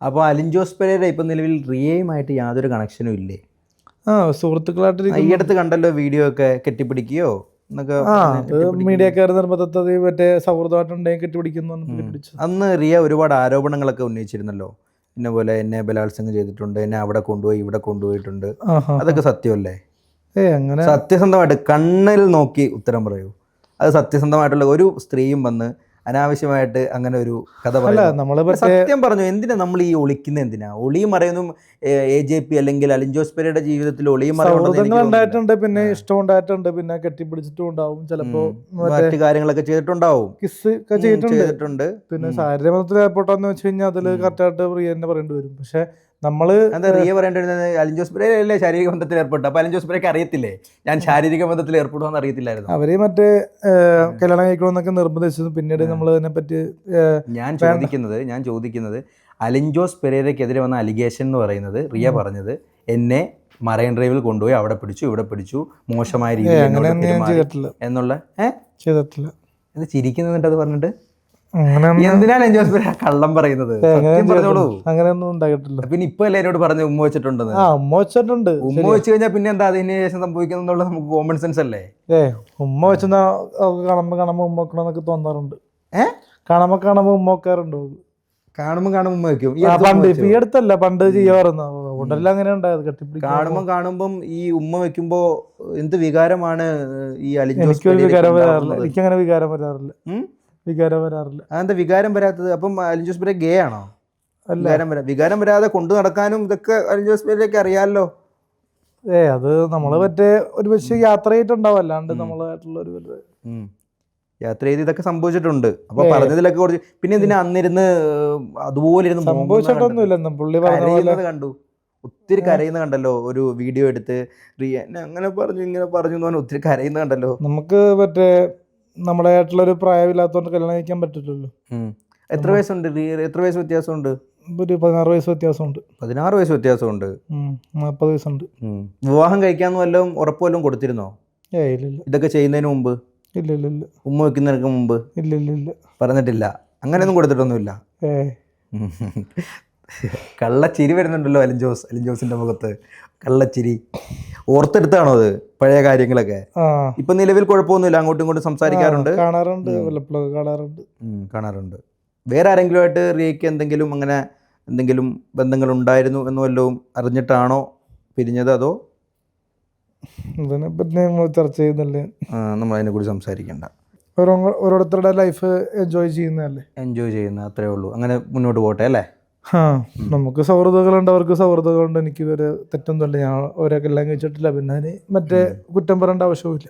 അപ്പോൾ അലിൻ ജോസ് പെരേര ഇപ്പം നിലവിൽ റിയയുമായിട്ട് യാതൊരു കണക്ഷനും ഇല്ലേ? സുഹൃത്തുക്കളായിട്ട് ഈ അടുത്ത് കണ്ടല്ലോ വീഡിയോ ഒക്കെ കെട്ടിപ്പിടിക്കുകയോ എന്നൊക്കെ. മീഡിയക്കാർ നിർബന്ധത്തിൽ മറ്റേ സൗഹൃദമായിട്ടുണ്ടെങ്കിൽ കെട്ടിപ്പിടിക്കുന്നു. അന്ന് റിയ ഒരുപാട് ആരോപണങ്ങളൊക്കെ ഉന്നയിച്ചിരുന്നല്ലോ. ഇന്ന പോലെ എന്നെ ബലാത്സംഗം ചെയ്തിട്ടുണ്ട്, എന്നെ അവിടെ കൊണ്ടുപോയി ഇവിടെ കൊണ്ടുപോയിട്ടുണ്ട്. അതൊക്കെ സത്യമല്ലേ? അങ്ങനെ സത്യസന്ധമായിട്ട് കണ്ണിൽ നോക്കി ഉത്തരം പറയൂ. അത് സത്യസന്ധമായിട്ടുള്ള ഒരു സ്ത്രീയും വന്ന് അനാവശ്യമായിട്ട് അങ്ങനെ ഒരു കഥ പറയുന്നത് സത്യം പറഞ്ഞു. എന്തിനാ നമ്മൾ ഈ ഒളിക്കുന്ന? എന്തിനാ ഒളിയും മറയുന്നു? AJP അല്ലെങ്കിൽ അലിൻ ജോസ് പെരേരയുടെ ജീവിതത്തിൽ ഒളിയും മറയുന്നുണ്ടായിട്ടുണ്ട്, പിന്നെ ഇഷ്ടം ഉണ്ടായിട്ടുണ്ട്, പിന്നെ കെട്ടിപ്പിടിച്ചിട്ടും ഉണ്ടാവും, ചിലപ്പോ മറ്റു കാര്യങ്ങളൊക്കെ ചെയ്തിട്ടുണ്ടാവും, കിസ് ഒക്കെ ചെയ്തിട്ടുണ്ട്. പിന്നെ ശാരീരികത്തിൽ ഏർപ്പെട്ടാന്ന് വെച്ച് കഴിഞ്ഞാൽ അതില് കറക്റ്റായിട്ട് റിയ തന്നെ പറയേണ്ടി വരും. പക്ഷെ നമ്മള് റിയ പറയേണ്ടിരുന്നത് അലിൻ ജോസ് പെരേര അല്ലേ ശാരീരിക ബന്ധത്തിൽ ഏർപ്പെട്ടു. അപ്പൊ അലിൻ ജോസ് പെരേരയ്ക്ക് അറിയത്തില്ലേ ഞാൻ ശാരീരിക ബന്ധത്തിൽ ഏർപ്പെടുമെന്ന്? അറിയത്തില്ലായിരുന്നു. അവര് മറ്റേ കല്യാണം കഴിക്കണമെന്നൊക്കെ നിർബന്ധിച്ചത്. പിന്നീട് നമ്മൾ അതിനെപ്പറ്റി ഞാൻ ചോദിക്കുന്നത് അലിൻ ജോസ് പെരേരയ്ക്കെതിരെ വന്ന അലിഗേഷൻ എന്ന് പറയുന്നത് റിയ പറഞ്ഞത് എന്നെ മറൈൻ ഡ്രൈവിൽ കൊണ്ടുപോയി അവിടെ പിടിച്ചു ഇവിടെ പിടിച്ചു മോശമായ രീതിയിൽ എന്നുള്ള ചെയ്തിട്ടില്ല. ഇത് ചിരിക്കുന്നിട്ട് അത് പറഞ്ഞിട്ട് എന്തിനാണ് അലിൻ ജോസ് പെരേര കള്ളം പറയുന്നത്? പറഞ്ഞോളൂ. അങ്ങനെയൊന്നും ഉണ്ടായിട്ടില്ല. പിന്നെ ഇപ്പൊ അല്ലേ എന്നോട് പറഞ്ഞു ഉമ്മ വെച്ചിട്ടുണ്ടെന്ന്? ഉമ്മ വെച്ചിട്ടുണ്ട്. ഉമ്മ വെച്ച് കഴിഞ്ഞാൽ പിന്നെ എന്താ അതിന് ശേഷം സംഭവിക്കുന്നുള്ള നമുക്ക് കോമൺ സെൻസ് അല്ലേ? ഉമ്മ വെച്ചാ കാണുമ്പോ ഉമ്മ വെക്കണമെന്നൊക്കെ തോന്നാറുണ്ട്. കാണുമ്പോ ഉമ്മ വെക്കാറുണ്ട്. കാണുമ്പോ ഉമ്മ വെക്കും. പണ്ട് ഈ അടുത്തല്ല, പണ്ട് ചെയ്യാറുണ്ട്. ഉടലെല്ലാം അങ്ങനെ ഉണ്ടായത്. കാണുമ്പം ഈ ഉമ്മ വെക്കുമ്പോ എന്ത് വികാരമാണ് ഈ അലിൻ ജോസ്? എനിക്കൊരു വികാരം വരാറില്ല. എനിക്കങ്ങനെ വികാരം വരാറില്ല. അതെന്താ വികാരം വരാത്തത്? അപ്പം അലിൻ ജോസ് പെരേര ഗേ ആണോ? വികാരം വരാതെ കൊണ്ടു നടക്കാനും ഇതൊക്കെ അലിൻ ജോസ് പെരേരയ്ക്ക് അറിയാമല്ലോ. അത് നമ്മള് മറ്റേ ഒരു പക്ഷേ യാത്ര ചെയ്തിട്ടുണ്ടാവും, അല്ലാണ്ട് നമ്മളായിട്ടുള്ള ഒരു യാത്ര ചെയ്ത് ഇതൊക്കെ സംഭവിച്ചിട്ടുണ്ട്. അപ്പൊ പറഞ്ഞതിലൊക്കെ കുറച്ച് പിന്നെ ഇതിന് അന്നിരുന്ന് അതുപോലെ സംഭവിച്ചിട്ടൊന്നുമില്ല. പുള്ളി പറയുന്നത് കണ്ടു, ഒത്തിരി കരയുന്ന കണ്ടല്ലോ. ഒരു വീഡിയോ എടുത്ത് റിയ അങ്ങനെ പറഞ്ഞു ഇങ്ങനെ പറഞ്ഞു എന്ന് പറഞ്ഞാൽ ഒത്തിരി കരയുന്ന കണ്ടല്ലോ. നമുക്ക് മറ്റേ നമ്മുടെ ആയിട്ടുള്ളൊരു പ്രായമില്ലാത്തതുകൊണ്ട് കല്യാണം കഴിക്കാൻ പറ്റില്ലല്ലോ. എത്ര വയസ്സുണ്ട്? എത്ര വയസ്സ് വ്യത്യാസമുണ്ട്? ഒരു 16 വയസ്സ് വ്യത്യാസമുണ്ട്. 16 വയസ്സ് വ്യത്യാസമുണ്ട്. 40 വയസ്സുണ്ട്. വിവാഹം കഴിക്കാന്ന് വല്ലതും ഉറപ്പ് വല്ലതും കൊടുത്തിരുന്നോ? ഇല്ല. ഇതൊക്കെ ചെയ്യുന്നതിന് മുമ്പ്? ഇല്ല. ഉമ്മ വെക്കുന്നതിനൊക്കെ മുമ്പ്? ഇല്ല. പറഞ്ഞിട്ടില്ല? അങ്ങനെയൊന്നും കൊടുത്തിട്ടൊന്നുമില്ല. കള്ളച്ചിരി വരുന്നുണ്ടല്ലോ അലിൻ ജോസിന്റെ മുഖത്ത്. കള്ളച്ചിരി ഓർത്തെടുത്താണോ അത് പഴയ കാര്യങ്ങളൊക്കെ? ഇപ്പൊ നിലവിൽ കുഴപ്പമൊന്നുമില്ല, അങ്ങോട്ടും ഇങ്ങോട്ടും സംസാരിക്കാറുണ്ട്, കാണാറുണ്ട്. വേറെ ആരെങ്കിലും ആയിട്ട് റിയയ്ക്ക് എന്തെങ്കിലും ബന്ധങ്ങൾ ഉണ്ടായിരുന്നു എന്ന് വല്ലതും അറിഞ്ഞിട്ടാണോ പിരിഞ്ഞത്? അതോ ചർച്ച ചെയ്യുന്നില്ലേ? നമ്മൾ അതിനെക്കുറിച്ച് സംസാരിക്കണ്ട. ഓരോരുത്തരുടെ ലൈഫ് എൻജോയ് ചെയ്യുന്ന അത്രേ ഉള്ളൂ. അങ്ങനെ മുന്നോട്ട് പോട്ടെ അല്ലേ? നമുക്ക് സൗഹൃദങ്ങളുണ്ട്, അവർക്ക് സൗഹൃദങ്ങളുണ്ട്. എനിക്ക് ഇവര് തെറ്റൊന്നുമില്ല. ഞാൻ ഒരൊക്കെ എല്ലാം കഴിച്ചിട്ടില്ല. പിന്നെ മറ്റേ കുറ്റം പറയേണ്ട ആവശ്യമില്ല.